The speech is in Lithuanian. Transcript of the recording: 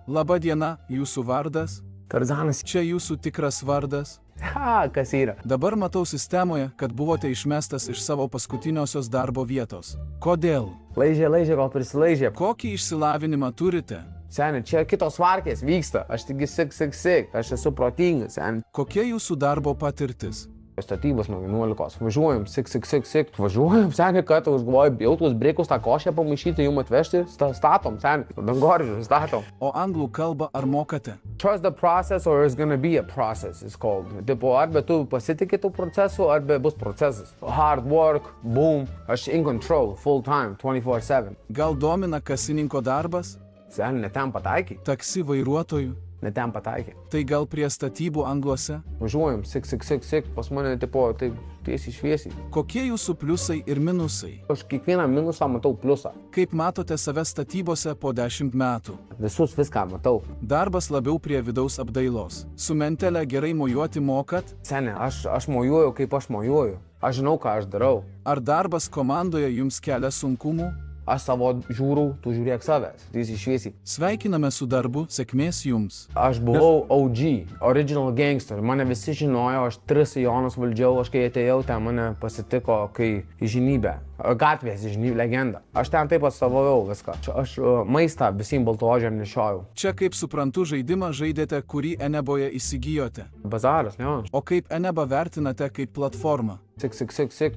Labą dieną, jūsų vardas? Tarzanas. Čia jūsų tikras vardas? Kas yra? Dabar matau sistemoje, kad buvote išmestas iš savo paskutiniosios darbo vietos. Kodėl? Laižė, gal prisilaižė. Kokį išsilavinimą turite? Seni, čia kitos varkės vyksta. Aš taigi sik. Aš esu protingas, seni. Kokia jūsų darbo patirtis? Statybos nuo 11. Važiuojam, sik. Važiuojam, seni, kad užgalvoju, jau tuos breikus tą košę pamaišyti, jum atvežti, statom, seni. Dangoržių, statom. O anglų kalbą ar mokate? Trust the process or it's gonna be a process, it's called. Tipo, arba tu pasitikė tų procesų, arba bus procesas. Hard work, boom. Aš in control, full time, 24/7. Gal domina kasininko darbas? Seni, ne ten pataikė. Taksi vairuotojų? Ne ten pataikė. Tai gal prie statybų angluose? Važiuojam, sik. Pas mane, tipo, taip tiesiai šviesiai. Kokie jūsų pliusai ir minusai? Aš kiekvieną minusą matau pliusą. Kaip matote save statybose po 10 metų? Visus viską matau. Darbas labiau prie vidaus apdailos. Su mentele gerai mojuoti mokat? Seni, aš mojuoju, kaip aš mojuoju. Aš žinau, ką aš darau. Ar darbas komandoje jums kelia sunkumų? Aš savo žiūrau, tu žiūrėk savęs. Tiesiai šviesiai. Sveikiname su darbu, sėkmės jums. Aš buvau OG, original gangster. Mane visi žinojo, aš 3 sijonus valdžiau, aš kai atėjau, ten mane pasitiko kai įžinybė. Gatvės įžinybė, legenda. Aš ten taip atstovavau viską. Aš maistą visiems baltožiam nešiojau. Čia, kaip suprantu, žaidimą žaidėte, kurį Eneboje įsigijote. Bazaras, ne? O kaip Enebą vertinate kaip platformą? Sik.